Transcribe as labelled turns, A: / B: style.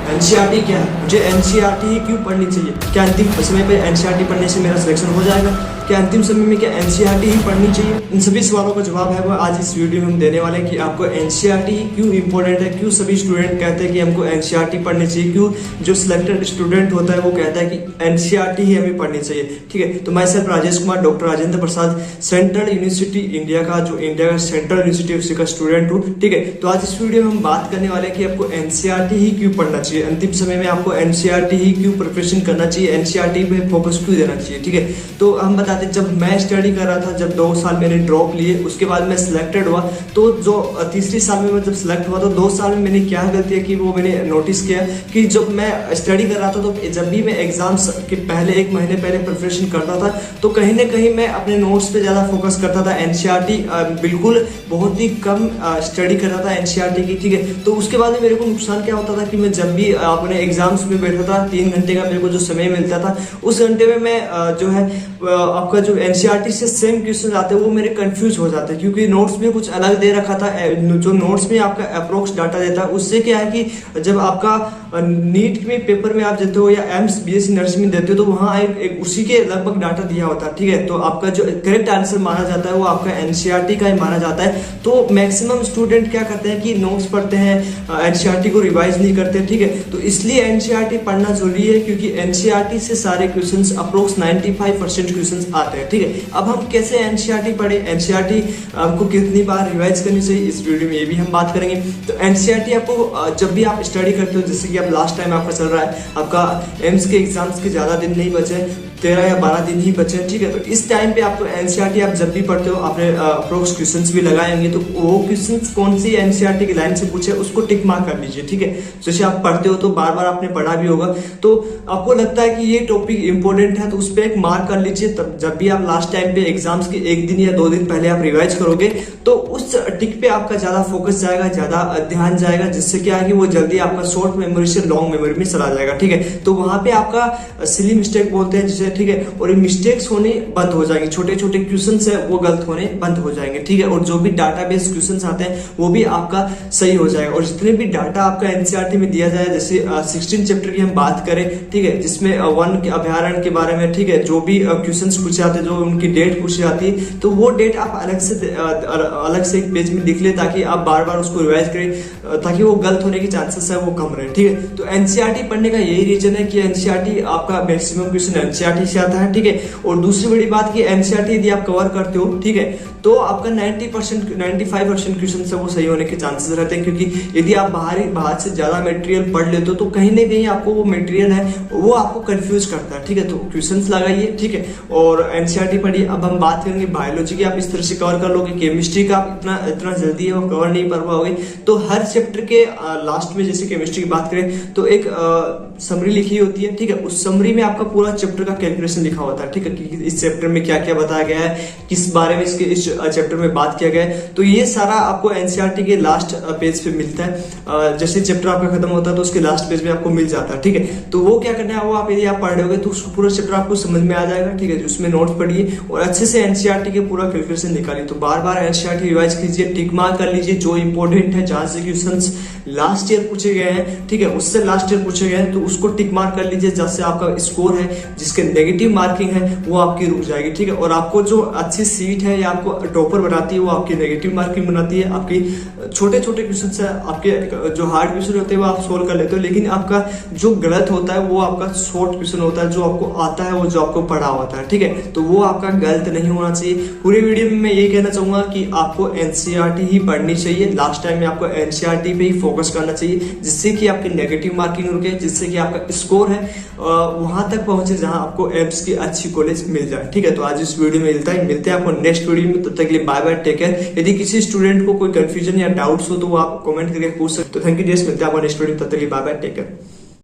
A: NCERT क्या है, मुझे एनसीईआरटी ही क्यों पढ़नी चाहिए, क्या अंतिम समय पे एनसीईआरटी पढ़ने से मेरा सिलेक्शन हो जाएगा, क्या अंतिम समय में क्या एनसीईआरटी ही पढ़नी चाहिए। इन सभी सवालों का जवाब है वो आज इस वीडियो में हम देने वाले हैं कि आपको एनसीईआरटी क्यों इंपॉर्टेंट है, क्यों सभी स्टूडेंट कहते हैं कि हमको एनसीईआरटी पढ़नी चाहिए, क्यों जो सिलेक्टेड स्टूडेंट होता है वो कहता है कि एनसीईआरटी ही हमें पढ़नी चाहिए। ठीक है, तो मैं sir Rajesh Kumar, doctor Rajendra Prasad, central university India का, जो इंडिया का सेंट्रल यूनिवर्सिटी उसी का स्टूडेंट हूँ। ठीक है, तो आज इस वीडियो में हम बात करने वाले हैं कि आपको एनसीईआरटी ही क्यों पढ़ना चाहिए, अंतिम समय में आपको एनसीईआरटी ही क्यों प्रिपरेशन करना चाहिए, एनसीईआरटी पे फोकस क्यों देना चाहिए। ठीक है, तो हम बताते हैं, जब मैं स्टडी कर रहा था, जब 2 साल मैंने ड्रॉप लिए, उसके बाद मैं सिलेक्टेड हुआ, तो जो तीसरी साल में मैं जब सिलेक्ट हुआ तो 2 साल में मैंने क्या गलती की वो मैंने नोटिस किया कि जब मैं स्टडी कर रहा था तो जब भी मैं एग्जाम्स के पहले 1 महीने पहले प्रिपरेशन करता था तो कहीं ना कहीं मैं अपने नोट्स पे ज़्यादा फोकस करता था, एनसीईआरटी बिल्कुल बहुत ही कम स्टडी करता था एनसीईआरटी की। ठीक है, तो उसके बाद में मेरे को नुकसान क्या होता था कि मैं जब भी अपने एग्जाम्स में बैठा था, 3 घंटे का मेरे को जो समय मिलता था, उस घंटे में मैं जो है आपका जो एनसीईआरटी से सेम क्वेश्चन आते हैं वो मेरे कंफ्यूज हो जाते हैं, क्योंकि नोट्स में कुछ अलग दे रखा था। जो नोट्स में आपका अप्रोक्स डाटा देता है उससे क्या है कि जब आपका नीट में पेपर में आप देते हो या एम्स बीएससी नर्सिंग में देते हो तो वहां एक उसी के लगभग डाटा दिया होता है। ठीक है, तो आपका जो करेक्ट आंसर माना जाता है वो आपका एनसीईआरटी का ही माना जाता है। तो मैक्सिमम स्टूडेंट क्या करते हैं कि नोट्स पढ़ते हैं, एनसीईआरटी को रिवाइज नहीं करते। ठीक है, तो इसलिए एनसीईआरटी पढ़ना जरूरी है, क्योंकि एनसीईआरटी से सारे क्वेश्चंस अप्रोक्स 95% क्वेश्चंस आते हैं। ठीक है, अब हम कैसे एनसीईआरटी पढ़े, एनसीईआरटी आपको कितनी बार रिवाइज करनी चाहिए, इस वीडियो में ये भी हम बात करेंगे। तो एनसीईआरटी आपको जब भी आप स्टडी करते हो, जैसे कि अब लास्ट टाइम आपका चल रहा है, आपका एम्स के एग्जाम्स के ज्यादा दिन नहीं बचे, 13 या 12 दिन ही बचे। ठीक है, तो इस टाइम पे आपको एनसीईआरटी आप जब भी पढ़ते हो आपने अप्रोक्स क्वेश्चंस भी लगाएंगे, तो वो क्वेश्चंस कौन सी एनसीईआरटी की लाइन से पूछे उसको टिक मार्क कर लीजिए। ठीक है, जैसे आप पढ़ते हो तो बार बार आपने पढ़ा भी होगा, तो आपको लगता है कि ये टॉपिक इंपॉर्टेंट है तो उस पर एक मार्क कर लीजिए। तब जब भी आप लास्ट टाइम पे एग्जाम्स के 1 दिन या 2 दिन पहले आप रिवाइज करोगे तो उस टिक पे आपका ज्यादा फोकस जाएगा, ज्यादा ध्यान जाएगा, जिससे क्या है कि वो जल्दी आपका शॉर्ट मेमोरी से लॉन्ग मेमोरी में चला जाएगा। ठीक है, तो वहां पे आपका सिली मिस्टेक बोलते हैं जिसे, ठीक है, और ये मिस्टेक्स होने बंद हो जाएंगे, छोटे छोटे क्वेश्चंस है वो गलत होने बंद हो जाएंगे। ठीक है, और जो भी डाटाबेस क्वेश्चंस आते हैं वो भी आपका सही हो जाएगा। और जितने भी डाटा आपका एनसीईआरटी में दिया जाए, जैसे 16 चैप्टर की हम बात करें, ठीक है, जिसमें वन के अभ्यारण्य के बारे में, ठीक है, जो भी क्वेश्चंस पूछे जाते हैं, जो उनकी डेट पूछी जाती है, तो वो डेट आप अलग से एक पेज में लिख ले, ताकि आप बार बार उसको रिवाइज करें, ताकि वो गलत होने के चांसेस है वो कम रहे। ठीक है, तो एनसीईआरटी पढ़ने का यही रीजन है कि एनसीईआरटी आपका मैक्सिमम क्वेश्चन एनसीईआरटी से आता है। ठीक है, और दूसरी बड़ी बात कि एनसीईआरटी यदि आप कवर करते हो, ठीक है, तो आपका 95% क्वेश्चन से वो सही होने के चांसेस रहते हैं, क्योंकि यदि आप बाहर से ज्यादा मटेरियल पढ़ लेते हो तो कहीं ना कहीं आपको वो मटेरियल है वो आपको कंफ्यूज करता है। ठीक है, तो क्वेश्चंस लगाइए, ठीक है, और एनसीईआरटी पढ़िए। अब हम बात करेंगे बायोलॉजी की, आप इस तरह से कवर कर लोगे, केमिस्ट्री का आप इतना जल्दी है वो कवर नहीं कर पाओगे। तो हर चैप्टर के लास्ट में, जैसे केमिस्ट्री की बात करें तो एक समरी लिखी होती है। ठीक है, उस समरी में आपका पूरा चैप्टर का कैलकुलेशन लिखा होता है। ठीक है, कि इस चैप्टर में क्या क्या बताया गया है, किस बारे में इस चैप्टर में बात किया गया है, तो ये सारा आपको एनसीईआरटी के लास्ट पेज पे मिलता है। जैसे चैप्टर आपका खत्म होता है तो उसके लास्ट पेज में आपको मिल जाता है। ठीक है, तो वो क्या करना है, वो आप यदि आप पढ़ रहे हो तो उसको पूरा चैप्टर आपको समझ में आ जाएगा। ठीक है, उसमें नोट्स पढ़िए और अच्छे से एनसीईआरटी के पूरा कैलकुलेशन निकालिए। तो बार बार एनसीईआरटी रिवाइज कीजिए, टिक मार्क कर लीजिए जो इंपॉर्टेंट है, जहां से क्वेश्चंस लास्ट ईयर पूछे गए हैं, ठीक है, उससे लास्ट ईयर पूछे गए हैं तो उसको टिक मार्क कर लीजिए, जैसे आपका स्कोर है, जिसके नेगेटिव मार्किंग है वो आपकी रुक जाएगी। ठीक है, और आपको जो अच्छी सीट है या आपको टॉपर बनाती है वो आपकी नेगेटिव मार्किंग बनाती है। आपकी छोटे छोटे क्वेश्चन है, आपके जो हार्ड क्वेश्चन होते हैं वो आप सोल्व कर लेते हो, लेकिन आपका जो गलत होता है वो आपका शॉर्ट क्वेश्चन होता है, जो आपको आता है वो जो आपको पढ़ा होता है। ठीक है, तो वो आपका गलत नहीं होना चाहिए। पूरी वीडियो में मैं यही कहना चाहूंगा कि आपको एनसीईआरटी ही पढ़नी चाहिए, लास्ट टाइम में आपको एनसीईआरटी पे ही फोकस करना चाहिए, जिससे कि आपकी नेगेटिव मार्किंग रुके, जिससे कि आपका स्कोर है वहां तक पहुंचे जहां आपको एम्स की अच्छी कॉलेज मिल जाए। ठीक है, तो आज इस वीडियो में मिलते हैं आपको नेक्स्ट वीडियो में, तब तक के लिए बाय बाय, टेक केयर। यदि किसी स्टूडेंट को कोई कंफ्यूजन या डाउट्स हो तो वो आप कमेंट करके पूछ सकते हो। थैंक यू, मिलते हैं आपको नेक्स्ट वीडियो में, तब तक के लिए बाय बाय, टेक केयर।